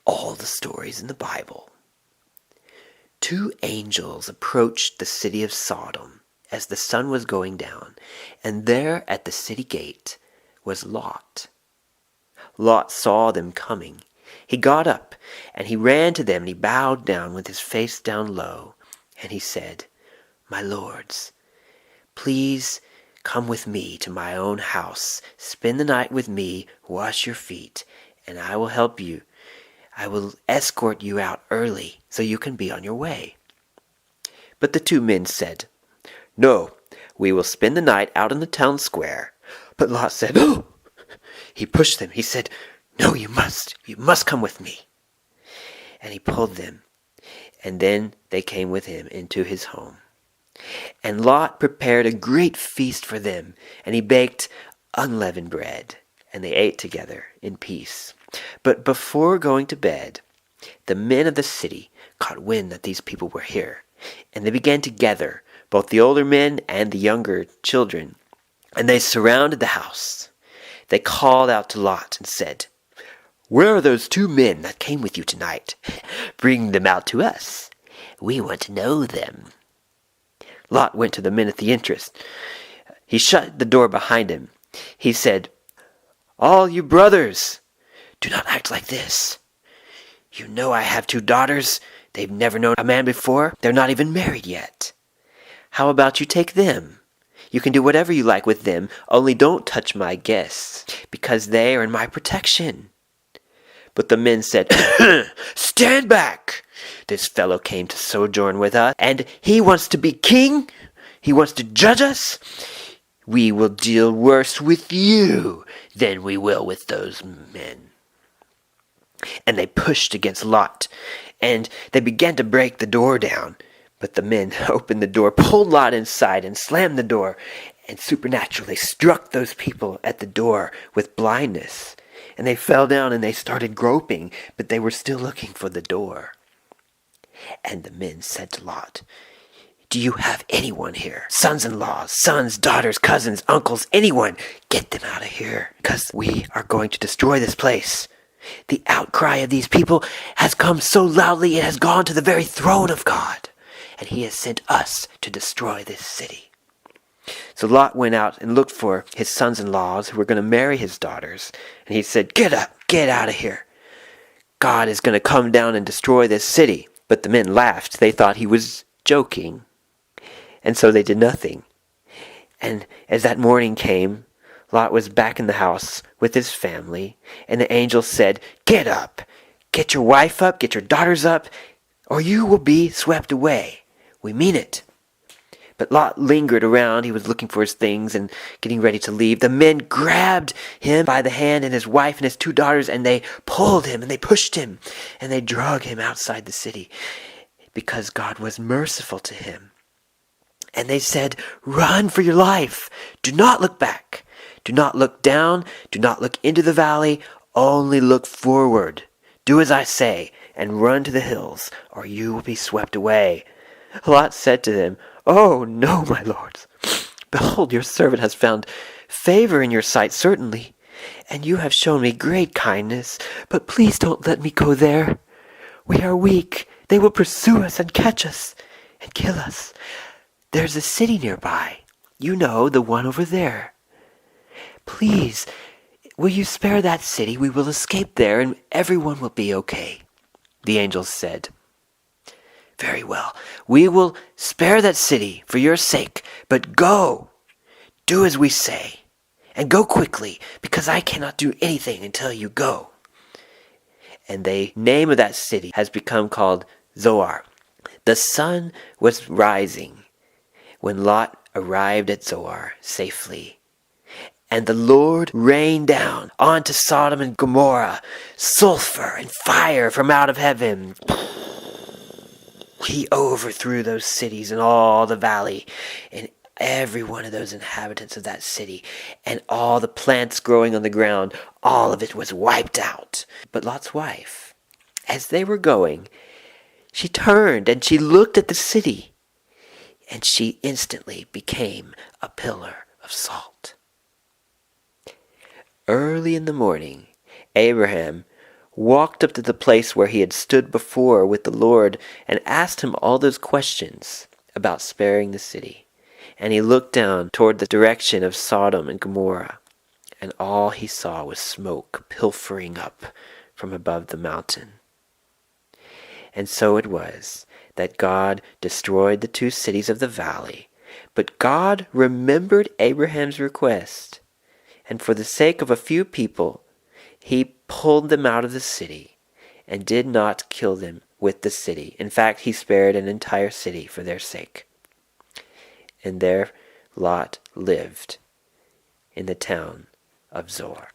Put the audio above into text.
all the stories in the Bible. Two angels approached the city of Sodom as the sun was going down, and there at the city gate was Lot. Lot saw them coming. He got up, and he ran to them, and he bowed down with his face down low, and he said, "My lords, please come with me to my own house, spend the night with me, wash your feet, and I will help you. I will escort you out early so you can be on your way." But the two men said, "No, we will spend the night out in the town square." But Lot said, "Oh!" He pushed them. He said, "No, you must come with me." And he pulled them, and then they came with him into his home. And Lot prepared a great feast for them, and he baked unleavened bread, and they ate together in peace. But before going to bed, the men of the city caught wind that these people were here, and they began to gather, both the older men and the younger children, and they surrounded the house. They called out to Lot and said, "Where are those two men that came with you tonight? Bring them out to us. We want to know them." Lot went to the men at the entrance. He shut the door behind him. He said, "All you brothers, do not act like this. You know I have two daughters. They've never known a man before. They're not even married yet. How about you take them? You can do whatever you like with them, only don't touch my guests, because they are in my protection." But the men said, "Stand back! This fellow came to sojourn with us, and he wants to be king? He wants to judge us? We will deal worse with you than we will with those men." And they pushed against Lot, and they began to break the door down. But the men opened the door, pulled Lot inside, and slammed the door, and supernaturally struck those people at the door with blindness. And they fell down and they started groping, but they were still looking for the door. And the men said to Lot, "Do you have anyone here? Sons-in-laws, sons, daughters, cousins, uncles, anyone? Get them out of here, because we are going to destroy this place. The outcry of these people has come so loudly it has gone to the very throne of God, and he has sent us to destroy this city." So Lot went out and looked for his sons-in-laws who were going to marry his daughters, and he said, "Get up, get out of here. God is going to come down and destroy this city." But the men laughed. They thought he was joking, and so they did nothing. And as that morning came, Lot was back in the house with his family, and the angel said, "Get up, get your wife up, get your daughters up, or you will be swept away. We mean it." But Lot lingered around. He was looking for his things and getting ready to leave. The men grabbed him by the hand, and his wife and his two daughters, and they pulled him and they pushed him and they drug him outside the city because God was merciful to him. And they said, "Run for your life. Do not look back. Do not look down. Do not look into the valley. Only look forward. Do as I say and run to the hills, or you will be swept away." Lot said to them, "Oh, no, my lords. Behold, your servant has found favor in your sight, certainly, and you have shown me great kindness, but please don't let me go there. We are weak. They will pursue us and catch us and kill us. There's a city nearby. You know, the one over there. Please, will you spare that city? We will escape there, and everyone will be okay." The angels said, "Very well, we will spare that city for your sake, but go, do as we say, and go quickly, because I cannot do anything until you go." And the name of that city has become called Zoar. The sun was rising when Lot arrived at Zoar safely. And the Lord rained down onto Sodom and Gomorrah sulfur and fire from out of heaven. He overthrew those cities and all the valley and every one of those inhabitants of that city, and all the plants growing on the ground, all of it was wiped out. But Lot's wife, as they were going, she turned and she looked at the city, and she instantly became a pillar of salt. Early in the morning, Abraham walked up to the place where he had stood before with the Lord and asked him all those questions about sparing the city. And he looked down toward the direction of Sodom and Gomorrah, and all he saw was smoke pilfering up from above the mountain. And so it was that God destroyed the 2 cities of the valley. But God remembered Abraham's request, and for the sake of a few people, he pulled them out of the city and did not kill them with the city. In fact, he spared an entire city for their sake. And there Lot lived in the town of Zoar.